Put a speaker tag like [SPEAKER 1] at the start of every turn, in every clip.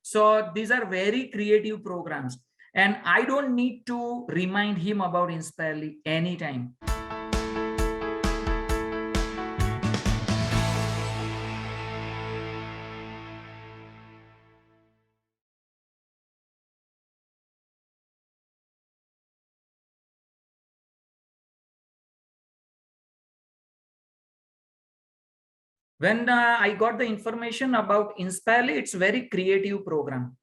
[SPEAKER 1] So these are very creative programs, and I don't need to remind him about Inspirely anytime. When I got the information about Inspirely, it's very creative program,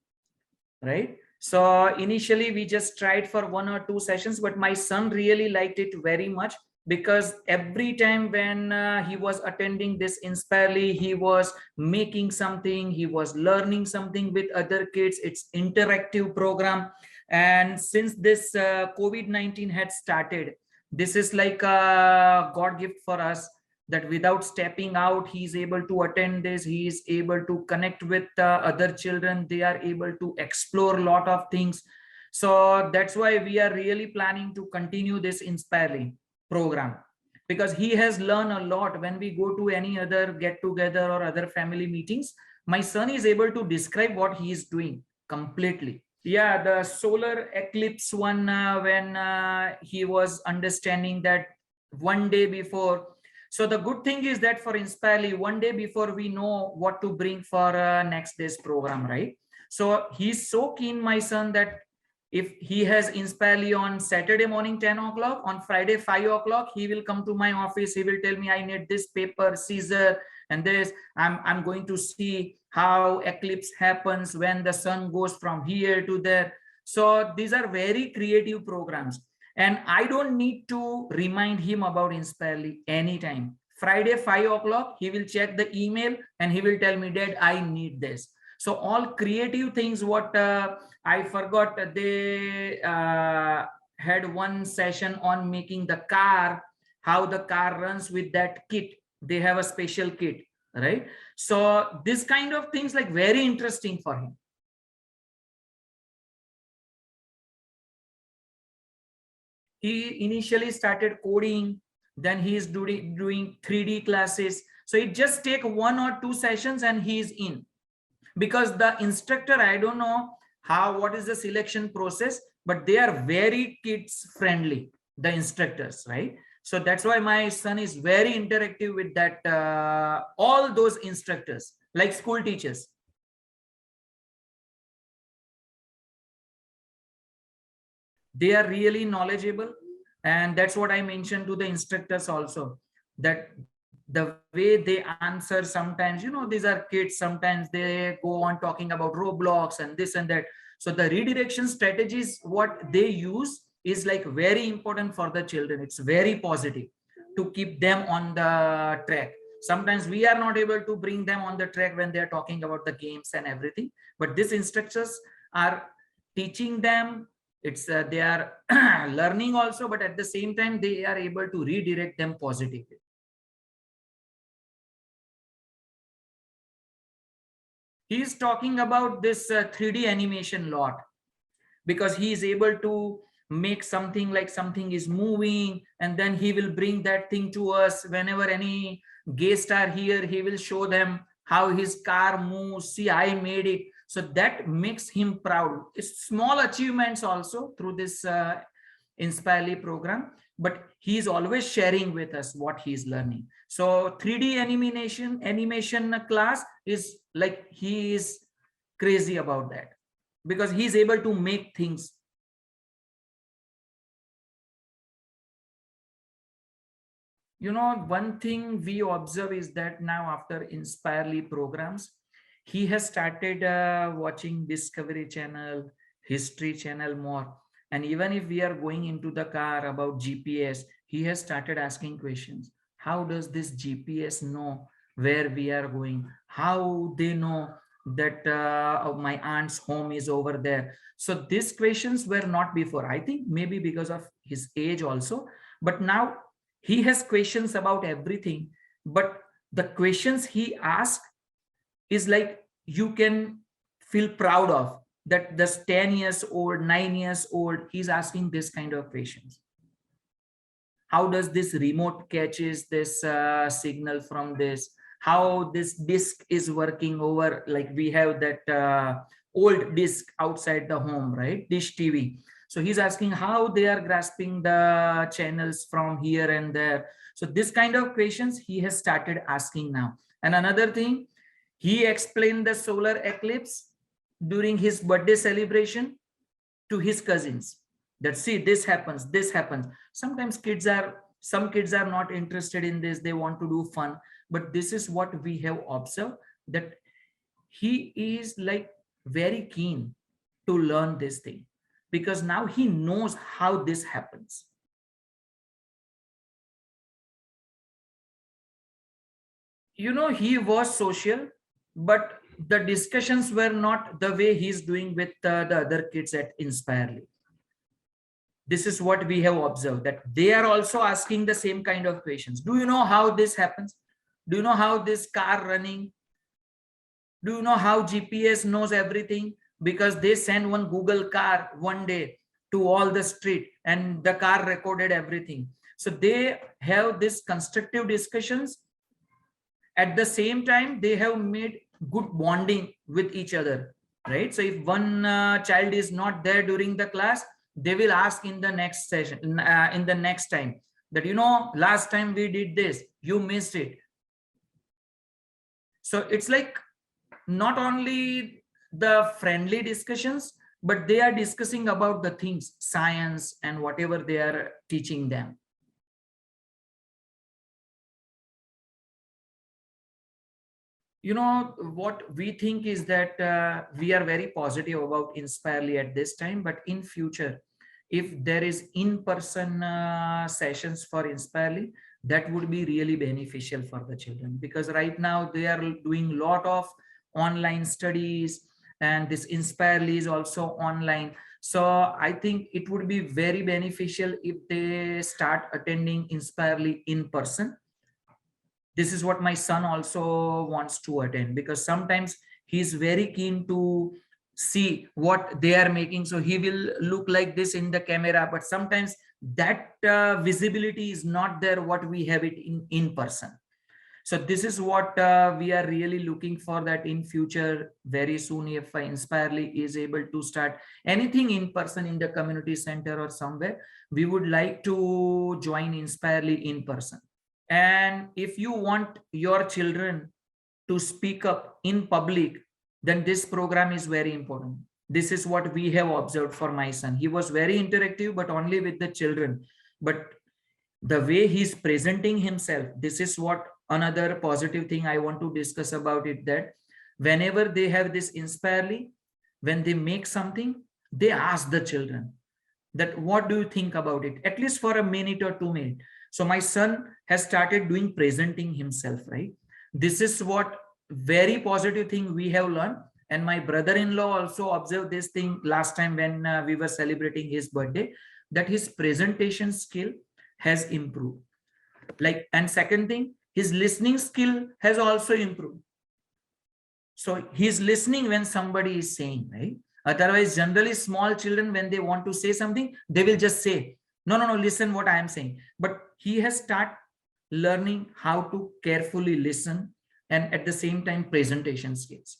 [SPEAKER 1] right? So initially we just tried for 1 or 2 sessions, but my son really liked it very much, because every time when he was attending this Inspirely, he was making something, he was learning something with other kids. It's interactive program. And since this COVID-19 had started, this is like a God gift for us, that without stepping out, he is able to attend this, he is able to connect with other children, they are able to explore a lot of things. So that's why we are really planning to continue this Inspirely program, because he has learned a lot. When we go to any other get together or other family meetings, my son is able to describe what he is doing completely. Yeah, the solar eclipse one, when he was understanding that one day before. So the good thing is that for Inspirely, one day before we know what to bring for next day's program, right? So he's so keen, my son, that if he has Inspirely on Saturday morning 10 o'clock, on Friday 5 o'clock, he will come to my office. He will tell me, I need this paper, scissor, and this. I'm going to see how eclipse happens when the sun goes from here to there. So these are very creative programs. And I don't need to remind him about Inspirely anytime. Friday 5 o'clock, he will check the email and he will tell me, Dad, I need this. So all creative things, what I forgot, they had one session on making the car, how the car runs with that kit. They have a special kit, right? So this kind of things, like, very interesting for him. He initially started coding, then he is doing 3D classes. So it just take 1 or 2 sessions and he is in. Because the instructor, I don't know what is the selection process, but they are very kids friendly, the instructors, right? So that's why my son is very interactive with that, all those instructors, like school teachers. They are really knowledgeable, and that's what I mentioned to the instructors also, that the way they answer, sometimes, these are kids, sometimes they go on talking about Roblox and this and that. So the redirection strategies what they use is like very important for the children. It's very positive to keep them on the track. Sometimes we are not able to bring them on the track when they're talking about the games and everything, but these instructors are teaching them. It's they are learning also, but at the same time they are able to redirect them positively. He's talking about this 3D animation lot, because he is able to make something like something is moving, and then he will bring that thing to us. Whenever any guests are here, he will show them how his car moves. See, I made it. So that makes him proud. It's small achievements also through this Inspirely program, but he's always sharing with us what he's learning. So 3D animation class is like, he is crazy about that, because he's able to make things. One thing we observe is that now, after Inspirely programs, he has started watching Discovery Channel, History Channel more. And even if we are going into the car about GPS, he has started asking questions. How does this GPS know where we are going? How they know that my aunt's home is over there? So these questions were not before. I think maybe because of his age also. But now he has questions about everything. But the questions he asks is like, you can feel proud of that. This 10 years old, 9 years old, he's asking this kind of questions. How does this remote catches this signal from this? How this disk is working over, like we have that old disc outside the home, right? Dish TV. So he's asking how they are grasping the channels from here and there. So this kind of questions he has started asking now. And another thing, he explained the solar eclipse during his birthday celebration to his cousins, that see, this happens, this happens. Sometimes some kids are not interested in this, they want to do fun, but this is what we have observed, that he is like very keen to learn this thing, because now he knows how this happens. You know, he was social, but the discussions were not the way he's doing with the other kids at Inspirely. This is what we have observed, that they are also asking the same kind of questions. Do you know how this happens? Do you know how this car running? Do you know how GPS knows everything? Because they send one Google car one day to all the street and the car recorded everything. So they have this constructive discussions. At the same time, they have made good bonding with each other, right? So if one child is not there during the class, they will ask in the next session, in the next time, that, you know, last time we did this, you missed it. So it's like not only the friendly discussions, but they are discussing about the things, science and whatever they are teaching them. You know, what we think is that we are very positive about Inspirely at this time, but in future, if there is in-person sessions for Inspirely, that would be really beneficial for the children, because right now they are doing a lot of online studies, and this Inspirely is also online. So I think it would be very beneficial if they start attending Inspirely in person. This is what my son also wants to attend, because sometimes he's very keen to see what they are making. So he will look like this in the camera, but sometimes that visibility is not there what we have it in person. So this is what we are really looking for, that in future very soon, if Inspirely is able to start anything in person in the community center or somewhere, we would like to join Inspirely in person. And if you want your children to speak up in public, then this program is very important. This is what we have observed for my son. He was very interactive, but only with the children. But the way he's presenting himself, this is what another positive thing I want to discuss about it, that whenever they have this Inspirely, when they make something, they ask the children that, what do you think about it? At least for a minute or 2 minutes. So my son has started doing presenting himself, right? This is what very positive thing we have learned. And my brother-in-law also observed this thing last time when we were celebrating his birthday, that his presentation skill has improved. Like, and second thing, his listening skill has also improved. So he's listening when somebody is saying, right? Otherwise, generally small children, when they want to say something, they will just say, no, no, no, listen what I am saying. But he has started learning how to carefully listen and at the same time presentation skills.